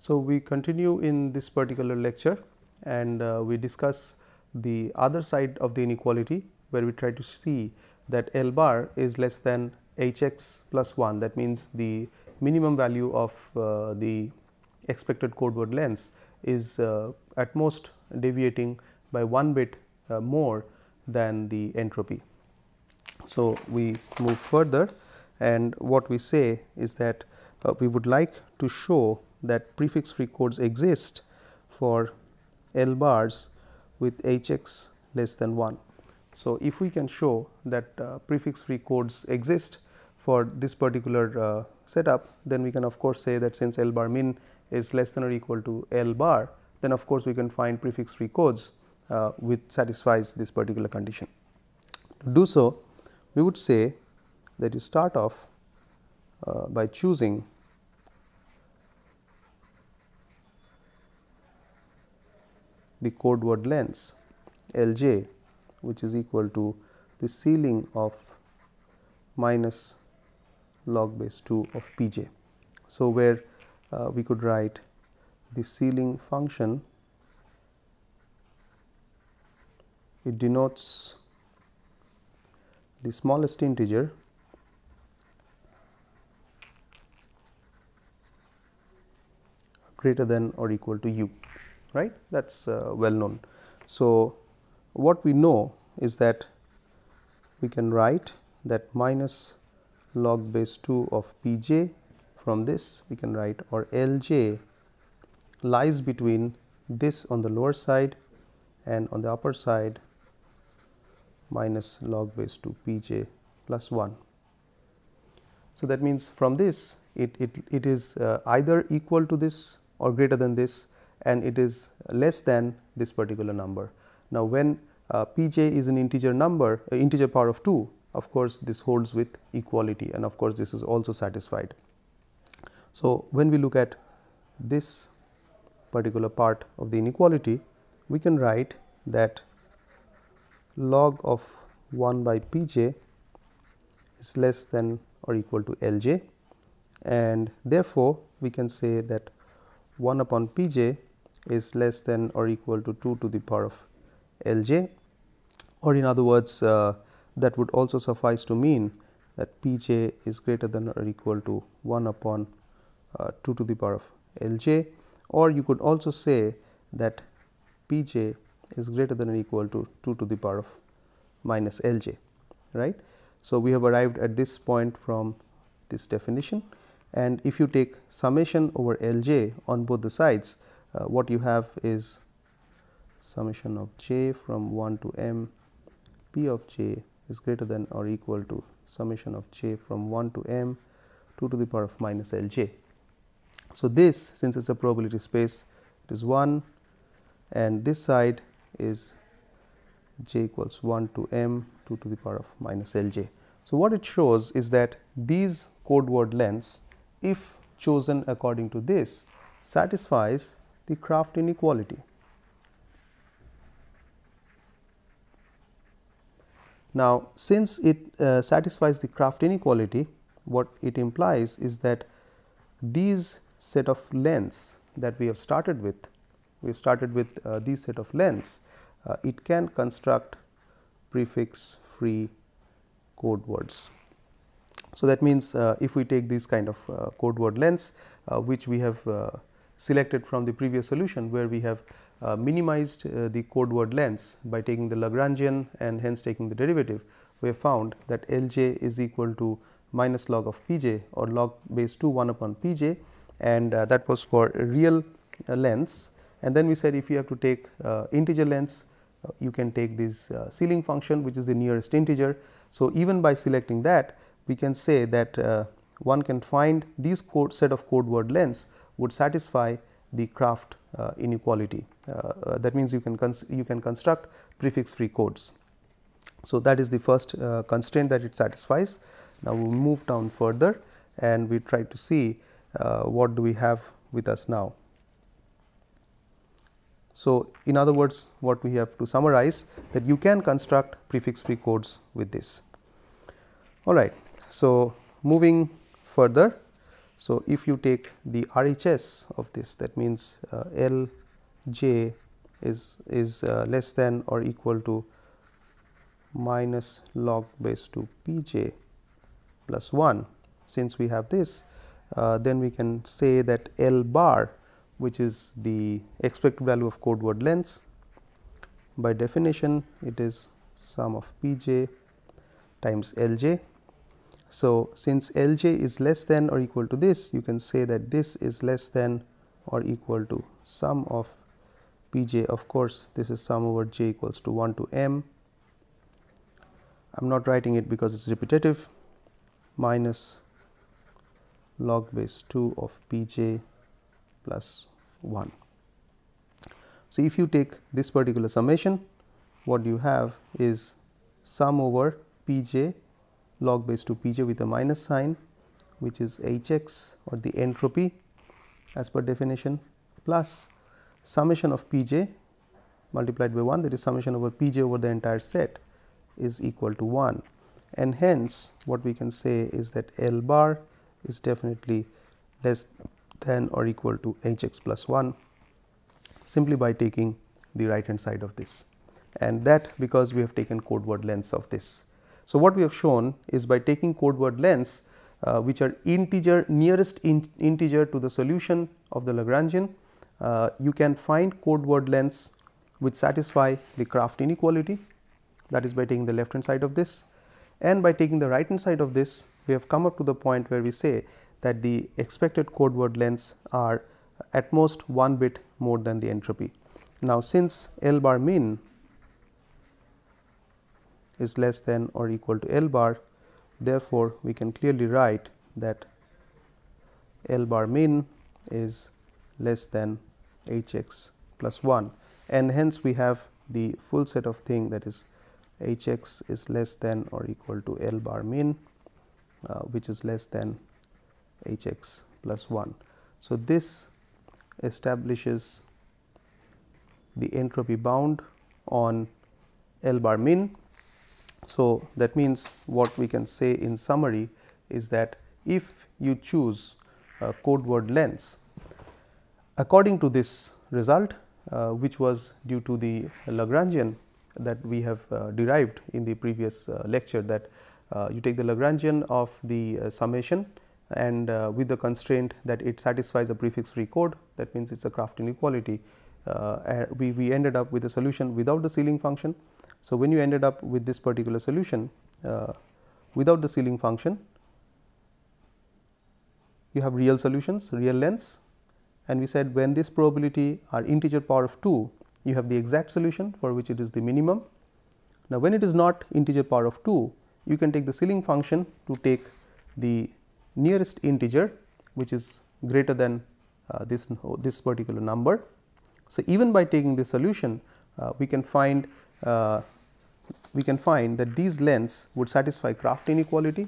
So, we continue in this particular lecture and we discuss the other side of the inequality, where we try to see that L bar is less than h x plus 1. That means, the minimum value of the expected code word length is at most deviating by 1 bit more than the entropy. So, we move further, and what we say is that we would like to show that prefix free codes exist for L bars with h x less than 1. So, if we can show that prefix free codes exist for this particular setup, then we can of course say that since L bar min is less than or equal to L bar, then of course we can find prefix free codes which satisfies this particular condition. To do so, we would say that you start off by choosing the code word length L j, which is equal to the ceiling of minus log base 2 of p j. So, where we could write the ceiling function, it denotes the smallest integer greater than or equal to u, right, that is well known. So, what we know is that we can write that minus log base 2 of p j. From this we can write, or L j lies between this on the lower side and on the upper side minus log base 2 p j plus 1. So, that means, from this it is either equal to this or greater than this, and it is less than this particular number. Now, when p j is an integer number, integer power of 2, of course, this holds with equality, and of course, this is also satisfied. So, when we look at this particular part of the inequality, we can write that log of 1 by p j is less than or equal to L j, and therefore, we can say that 1 upon p j is less than or equal to 2 to the power of L j, or in other words, that would also suffice to mean that p j is greater than or equal to 1 upon 2 to the power of L j, or you could also say that p j is greater than or equal to 2 to the power of minus L j, right. So, we have arrived at this point from this definition, and if you take summation over L j on both the sides, what you have is summation of j from 1 to m p of j is greater than or equal to summation of j from 1 to m 2 to the power of minus L j. So, this, since it is a probability space, it is 1, and this side is j equals 1 to m 2 to the power of minus L j. So, what it shows is that these code word lengths, if chosen according to this, satisfies the Kraft inequality. Now, since it satisfies the Kraft inequality, what it implies is that these set of lengths that we have started with, these set of lengths, it can construct prefix free code words. So, that means, if we take these kind of code word lengths, which we have selected from the previous solution, where we have minimized the code word lengths by taking the Lagrangian and hence taking the derivative, we have found that L j is equal to minus log of p j, or log base 2 1 upon p j, and that was for real lengths. And then we said, if you have to take integer lengths, you can take this ceiling function, which is the nearest integer. So, even by selecting that, we can say that one can find these set of code word lengths would satisfy the Kraft inequality. That means, you can construct prefix free codes. So, that is the first constraint that it satisfies. Now, we move down further and we try to see what do we have with us now. So, in other words, what we have to summarize, that you can construct prefix free codes with this. All right. So, moving further, So, if you take the RHS of this, that means Lj is less than or equal to minus log base 2 Pj plus 1. Since we have this, then we can say that L bar, which is the expected value of code word lengths, by definition it is sum of Pj times Lj. So, since Lj is less than or equal to this, you can say that this is less than or equal to sum of Pj. Of course, this is sum over j equals to 1 to m. I am not writing it because it is repetitive, minus log base 2 of Pj plus 1. So, if you take this particular summation, what you have is sum over Pj log base 2 Pj with a minus sign, which is Hx or the entropy as per definition, plus summation of Pj multiplied by 1, that is summation over Pj over the entire set is equal to 1, and hence what we can say is that L bar is definitely less than or equal to Hx plus 1 simply by taking the right hand side of this, and that because we have taken code word lengths of this. So, what we have shown is by taking code word lengths which are integer nearest integer to the solution of the Lagrangian, you can find code word lengths which satisfy the Kraft inequality, that is by taking the left hand side of this, and by taking the right hand side of this we have come up to the point where we say that the expected code word lengths are at most 1 bit more than the entropy. Now, since L bar min is less than or equal to L bar, therefore, we can clearly write that L bar min is less than Hx plus 1, and hence we have the full set of thing, that is Hx is less than or equal to L bar min, which is less than Hx plus 1. So, this establishes the entropy bound on L bar min. So, that means what we can say in summary is that if you choose code word lengths according to this result, which was due to the Lagrangian that we have derived in the previous lecture, that you take the Lagrangian of the summation and with the constraint that it satisfies a prefix free code, that means it is a Kraft inequality. We ended up with a solution without the ceiling function. So, when you ended up with this particular solution without the ceiling function, you have real solutions, real lengths, and we said when this probability are integer power of 2, you have the exact solution for which it is the minimum. Now, when it is not integer power of 2, you can take the ceiling function to take the nearest integer, which is greater than this particular number. So, even by taking this solution, we can find that these lengths would satisfy Kraft inequality,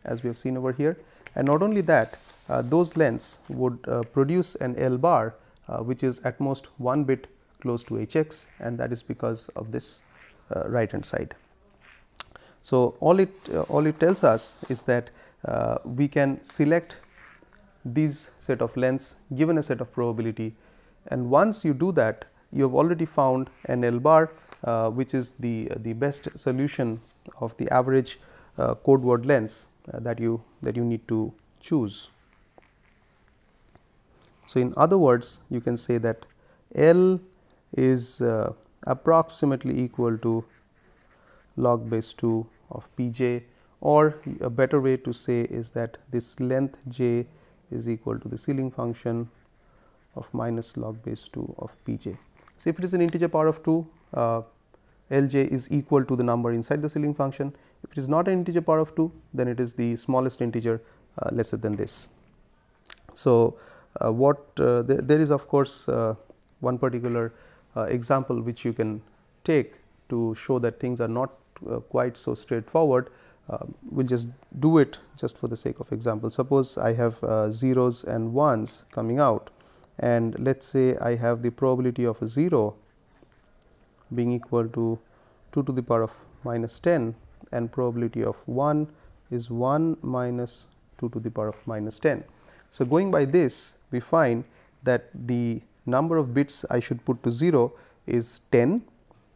as we have seen over here, and not only that, those lengths would produce an L bar which is at most 1 bit close to Hx, and that is because of this right hand side. So, all it tells us is that we can select these set of lengths given a set of probability, and once you do that, you have already found an L bar which is the best solution of the average code word lengths that you need to choose. So, in other words, you can say that L is approximately equal to log base 2 of Pj, or a better way to say is that this length j is equal to the ceiling function of minus log base 2 of Pj. So, if it is an integer power of 2, Lj is equal to the number inside the ceiling function. If it is not an integer power of 2, then it is the smallest integer lesser than this. So, there is of course one particular example which you can take to show that things are not quite so straightforward. We will just do it just for the sake of example. Suppose I have zeros and ones coming out, and let us say I have the probability of a 0 being equal to 2 to the power of minus 10, and probability of 1 is 1 minus 2 to the power of minus 10. So, going by this, we find that the number of bits I should put to 0 is 10,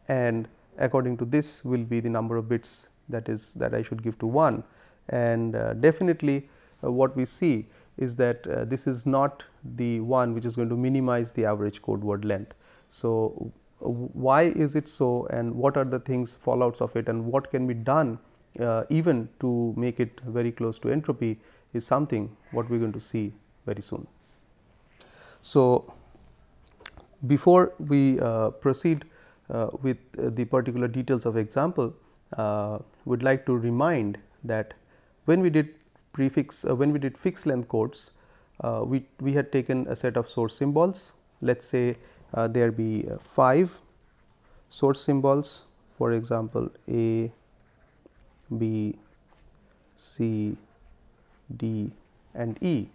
and according to this will be the number of bits that I should give to 1, and definitely what we see is that this is not the one which is going to minimize the average code word length. So, why is it so, and what are the things fallouts of it, and what can be done even to make it very close to entropy is something what we are going to see very soon. So, before we proceed with the particular details of example, would like to remind that when we did when we did fixed length codes, we had taken a set of source symbols. Let us say there be 5 source symbols, for example A, B, C, D and E.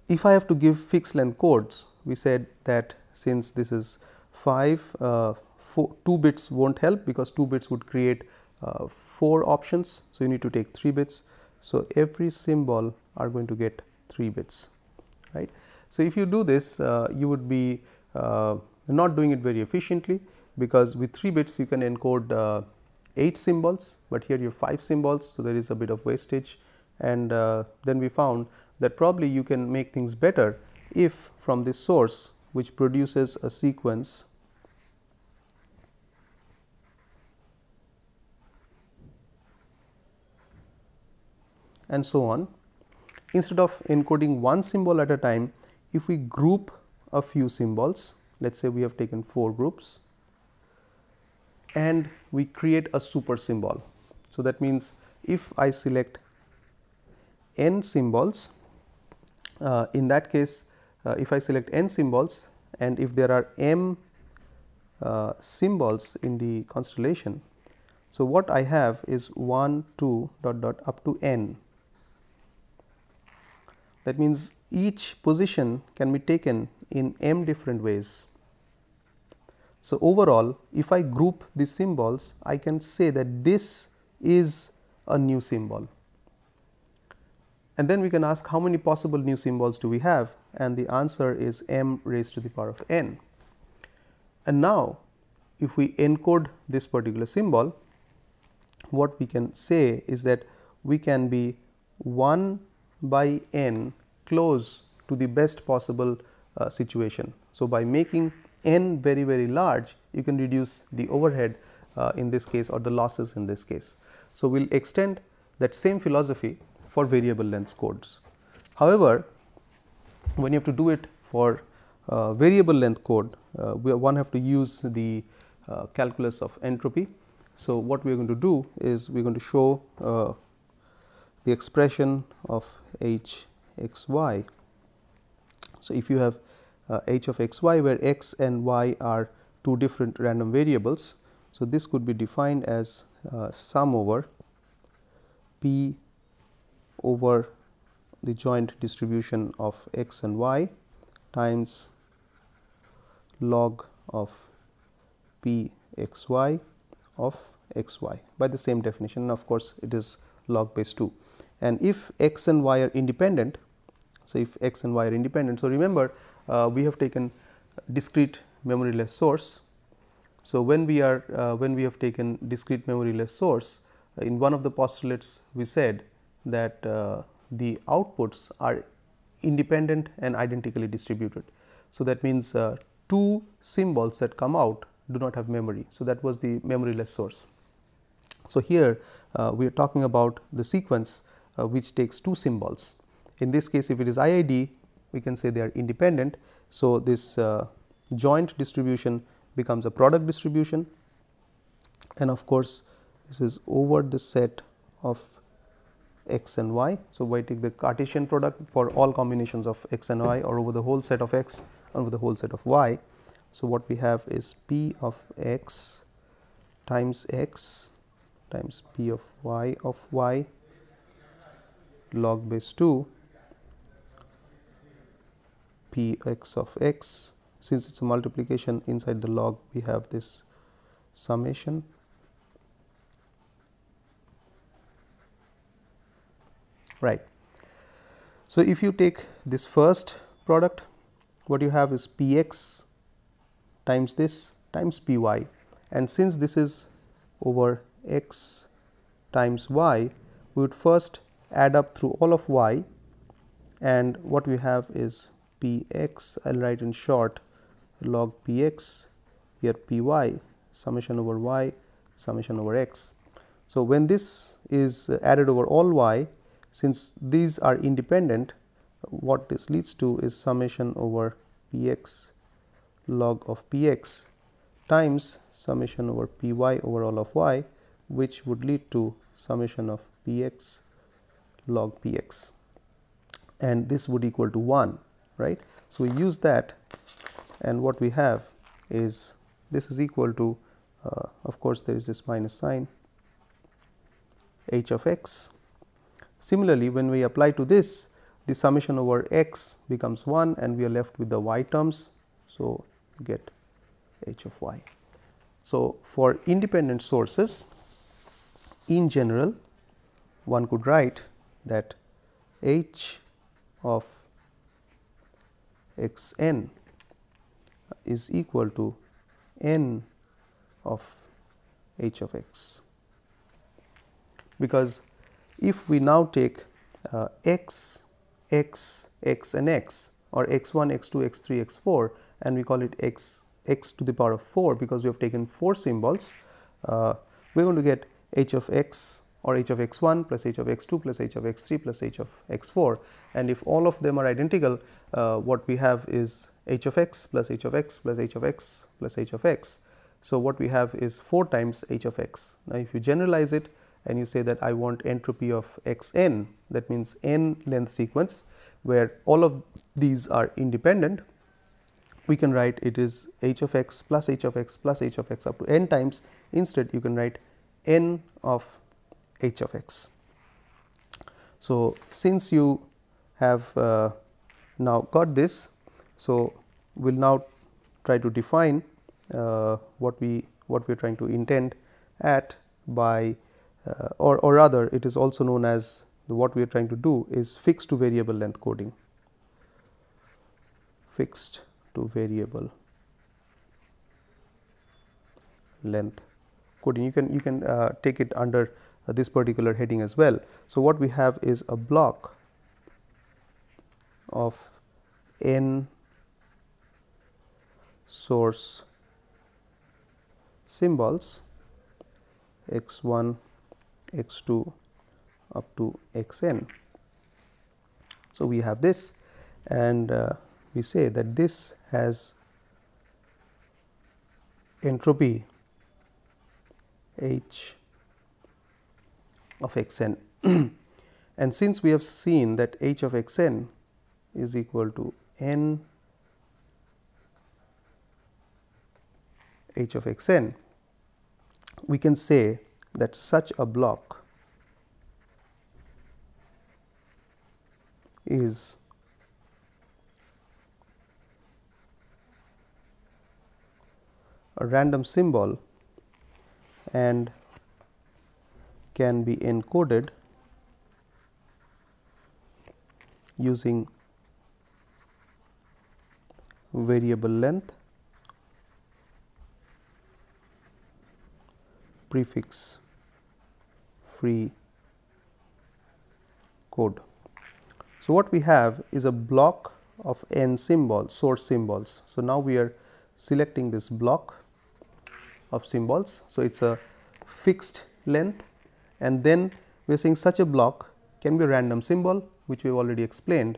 If I have to give fixed length codes, we said that since this is 5, 2 bits will not help, because 2 bits would create 4 options. So, you need to take 3 bits. So, every symbol are going to get 3 bits, right. So, if you do this, you would be not doing it very efficiently, because with 3 bits you can encode 8 symbols, but here you have 5 symbols. So, there is a bit of wastage, and then we found that probably you can make things better if from this source, which produces a sequence and so on, instead of encoding one symbol at a time, if we group a few symbols, let us say we have taken 4 groups, and we create a super symbol. So, that means if I select n symbols, in that case if I select n symbols, and if there are m symbols in the constellation, so what I have is 1, 2 dot dot up to n. That means each position can be taken in m different ways. So, overall if I group these symbols, I can say that this is a new symbol, and then we can ask how many possible new symbols do we have, and the answer is m raised to the power of n. And now, if we encode this particular symbol, what we can say is that we can be 1 by n close to the best possible situation. So, by making n very very large, you can reduce the overhead in this case, or the losses in this case. So, we will extend that same philosophy for variable length codes. However, when you have to do it for variable length code, one have to use the calculus of entropy. So, what we are going to do is we are going to show the expression of h x y. So, if you have h of x y, where x and y are 2 different random variables, so this could be defined as sum over p over the joint distribution of x and y times log of p x y of x y by the same definition. Of course, it is log base 2, and if x and y are independent. So, if x and y are independent, so remember we have taken discrete memoryless source. So, when we have taken discrete memoryless source, in one of the postulates we said that the outputs are independent and identically distributed. So, that means 2 symbols that come out do not have memory. So, that was the memoryless source. So, here we are talking about the sequence which takes 2 symbols. In this case, if it is IID, we can say they are independent. So, this joint distribution becomes a product distribution, and of course, this is over the set of x and y. So, we take the Cartesian product for all combinations of x and y, or over the whole set of x and over the whole set of y. So, what we have is p of x times p of y log base 2 p x of x. Since it is a multiplication, inside the log we have this summation right. So, if you take this first product, what you have is p x times this times p y, and since this is over x times y, we would first add up through all of y, and what we have is p x, I will write in short log p x, here p y, summation over y, summation over x. So, when this is added over all y, since these are independent, what this leads to is summation over p x log of p x times summation over p y over all of y, which would lead to summation of p x log p x, and this would equal to 1, right. So, we use that, and what we have is this is equal to of course, there is this minus sign h of x. Similarly, when we apply to this, the summation over x becomes 1 and we are left with the y terms. So, get h of y. So, for independent sources, in general one could write that h of x n is equal to n of h of x, because if we now take x, x, x and x, or x 1, x 2, x 3, x 4, and we call it x to the power of 4, because we have taken 4 symbols, we are going to get h of x or h of x 1 plus h of x 2 plus h of x 3 plus h of x 4, and if all of them are identical, what we have is h of x plus h of x plus h of x plus h of x. So, what we have is 4 times h of x. Now, if you generalize it and you say that I want entropy of x n, that means n length sequence where all of these are independent, we can write it is h of x plus h of x plus h of x up to n times. Instead, you can write n of h of x. So, since you have now got this, so we will now try to define what we are trying to intend at by or rather it is also known as what we are trying to do is fixed to variable length coding, fixed to variable length coding. You can take it under this particular heading as well. So, what we have is a block of n source symbols x 1, x 2 up to x n. So, we have this, and we say that this has entropy h of x n and since we have seen that h of x n is equal to n h of x n, we can say that such a block is a random symbol and can be encoded using variable length, prefix free code. So, what we have is a block of n symbols, source symbols. So, now we are selecting this block of symbols. So, it is a fixed length, and then we are saying such a block can be a random symbol, which we have already explained.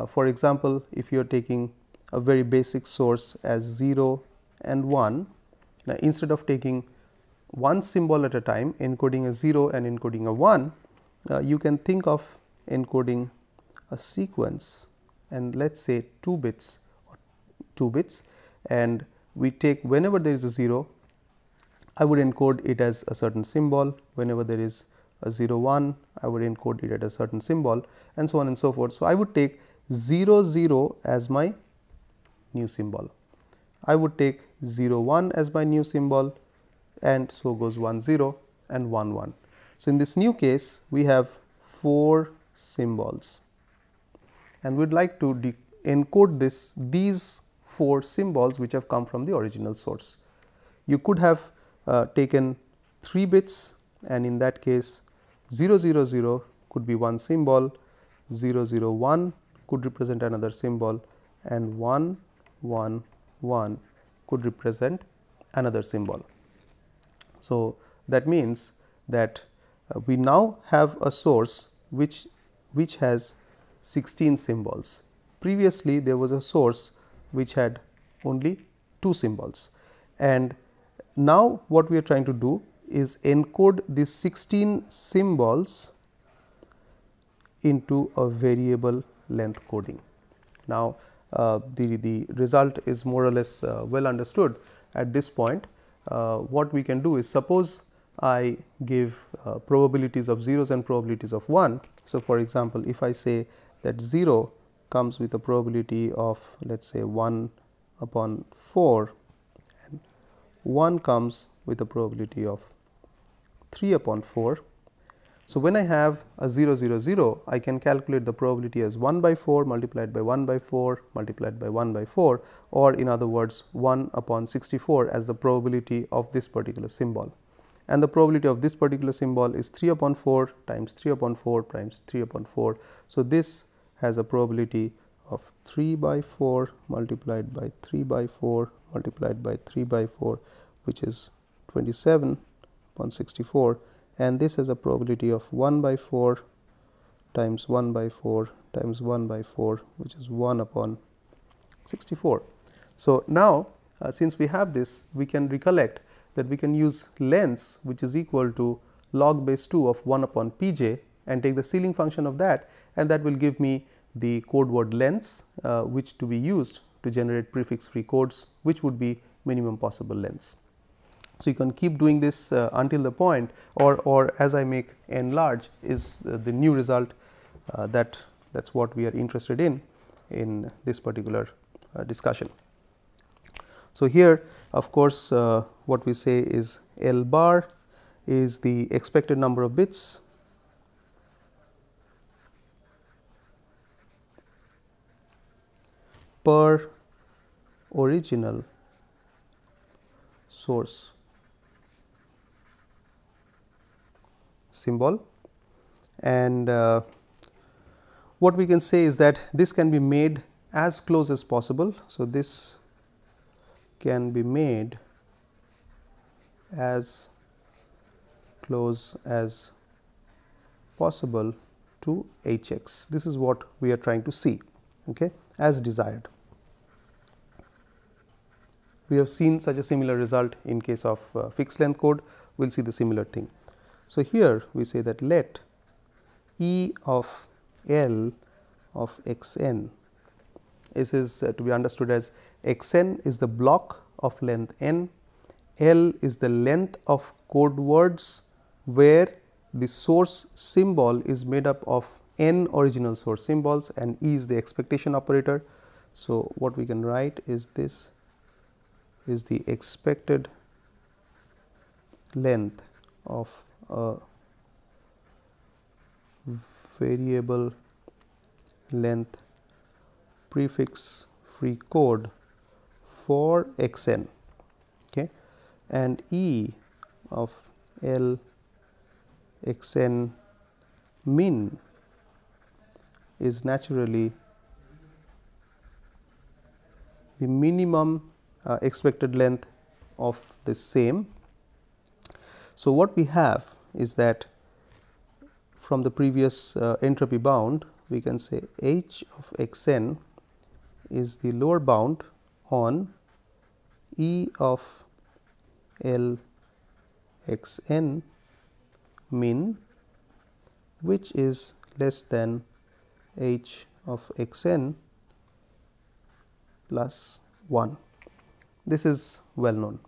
For example, if you are taking a very basic source as 0 and 1, now instead of taking one symbol at a time, encoding a 0 and encoding a 1, you can think of encoding a sequence, and let us say 2 bits, and we take whenever there is a 0, I would encode it as a certain symbol. Whenever there is a 0 1, I would encode it at a certain symbol, and so on and so forth. So, I would take 0 0 as my new symbol. I would take 0 1 as my new symbol, and so goes 1 0 and 1 1. So, in this new case we have 4 symbols. and we would like to encode these 4 symbols which have come from the original source. You could have taken 3 bits, and in that case 000 could be one symbol, 001 could represent another symbol, and 111 could represent another symbol. So, that means that we now have a source which has 16 symbols. Previously, there was a source which had only 2 symbols, and now what we are trying to do is encode these 16 symbols into a variable length coding. Now, the result is more or less well understood at this point. What we can do is, suppose I give probabilities of zeros and probabilities of 1. So, for example, if I say that 0 comes with a probability of, let us say, 1 upon 4, and 1 comes with a probability of 3 upon 4. So, when I have a 0 0 0, I can calculate the probability as 1 by 4 multiplied by 1 by 4 multiplied by 1 by 4, or in other words 1 upon 64 as the probability of this particular symbol. And the probability of this particular symbol is 3 upon 4 times 3 upon 4 times 3 upon 4. So, this has a probability of 3 by 4 multiplied by 3 by 4 multiplied by 3 by 4, which is 27 upon 64. And this has a probability of 1 by 4 times 1 by 4 times 1 by 4, which is 1 upon 64. So, now since we have this, we can recollect that we can use lengths which is equal to log base 2 of 1 upon p j, and take the ceiling function of that, and that will give me the code word lengths which to be used to generate prefix free codes, which would be minimum possible lengths. So, you can keep doing this until the point, or as I make n large is the new result that is what we are interested in this particular discussion. So, here of course, what we say is L bar is the expected number of bits per original source symbol, and what we can say is that this can be made as close as possible. So, this can be made as close as possible to h x. This is what we are trying to see, okay, as desired. We have seen such a similar result in case of fixed length code. We will see the similar thing. So, here we say that let E of L of x n, this is to be understood as x n is the block of length n, L is the length of code words where the source symbol is made up of n original source symbols, and E is the expectation operator. So, what we can write is this is the expected length of a variable length prefix free code for x n, okay, and E of L x n min is naturally the minimum expected length of the same. So, what we have is that from the previous entropy bound, we can say h of x n is the lower bound on E of L x n min, which is less than h of x n plus 1. This is well known.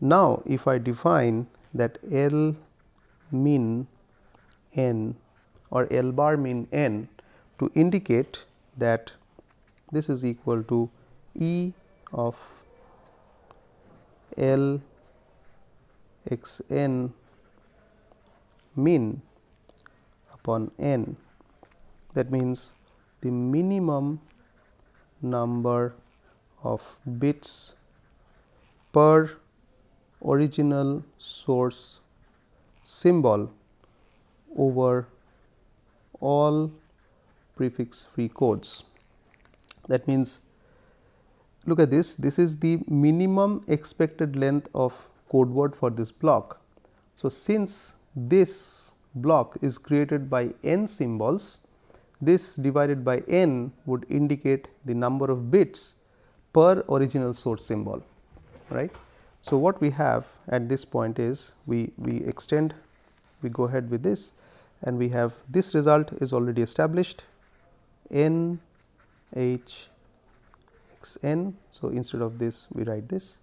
Now, if I define that L min n or L bar min n to indicate that this is equal to E of L x n min upon n, that means the minimum number of bits per original source symbol over all prefix free codes. That means, look at this, this is the minimum expected length of code word for this block. So, since this block is created by n symbols, this divided by n would indicate the number of bits per original source symbol, right. So, what we have at this point is we extend, we go ahead with this, and we have this result is already established n h x n. So, instead of this we write this,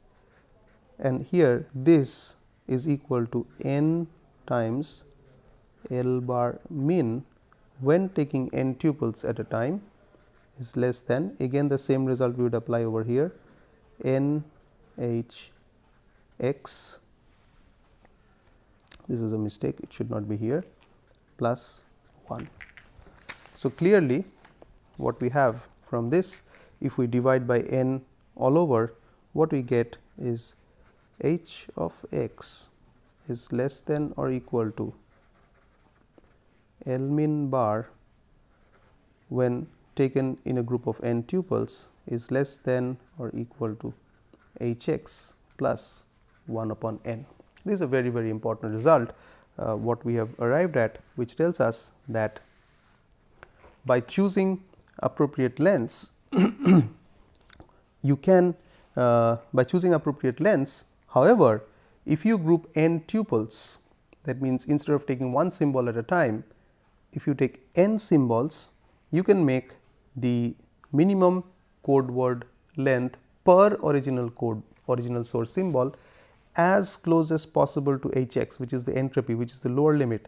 and here this is equal to n times L bar min when taking n tuples at a time is less than, again the same result we would apply over here, n h x, this is a mistake, it should not be here, plus 1. So, clearly what we have from this, if we divide by n all over, what we get is h of x is less than or equal to L min bar when taken in a group of n tuples is less than or equal to h x plus 1 upon n. This is a very, very important result what we have arrived at, which tells us that by choosing appropriate lengths you can by choosing appropriate lengths. However, if you group n tuples, that means instead of taking one symbol at a time, if you take n symbols, you can make the minimum code word length per original source symbol as close as possible to h x, which is the entropy, which is the lower limit,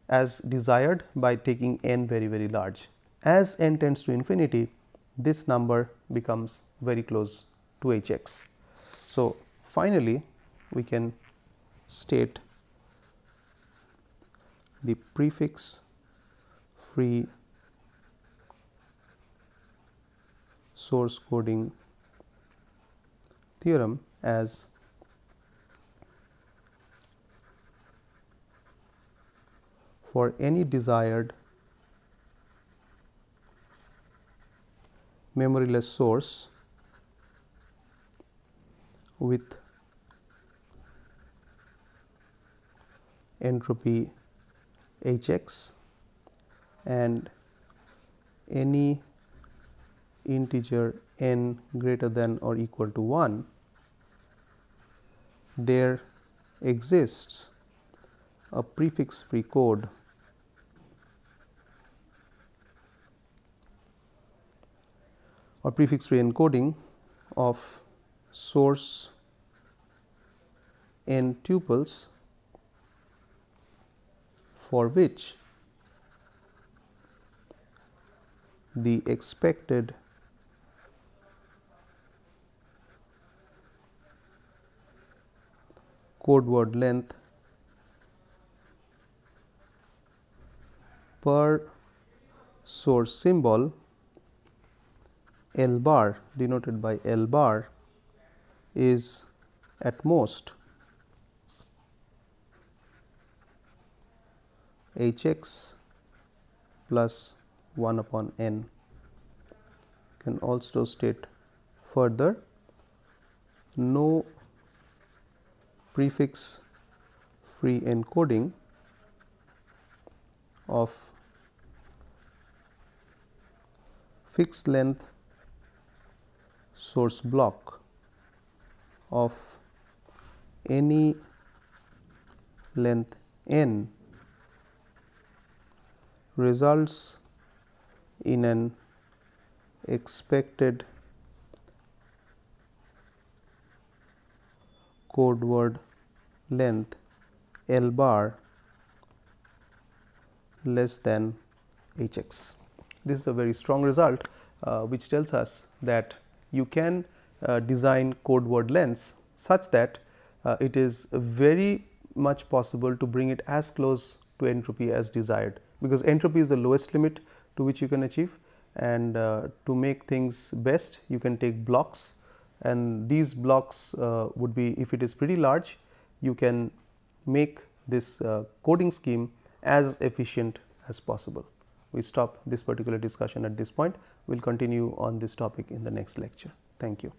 as desired by taking n very, very large. As n tends to infinity, this number becomes very close to h x. So, finally, we can state the prefix free source coding theorem as for any desired memoryless source with entropy h x and any integer n greater than or equal to 1, there exists a prefix free code or prefix free encoding of source n tuples for which the expected code word length per source symbol L bar, denoted by L bar, is at most h x plus 1 upon n. Can also state further, no prefix free encoding of fixed length source block of any length n results in an expected code word length L bar less than h x. This is a very strong result which tells us that you can design code word lengths such that it is very much possible to bring it as close to entropy as desired, because entropy is the lowest limit to which you can achieve, and to make things best you can take blocks, and these blocks would be, if it is pretty large, you can make this coding scheme as efficient as possible. We stop this particular discussion at this point. We will continue on this topic in the next lecture. Thank you.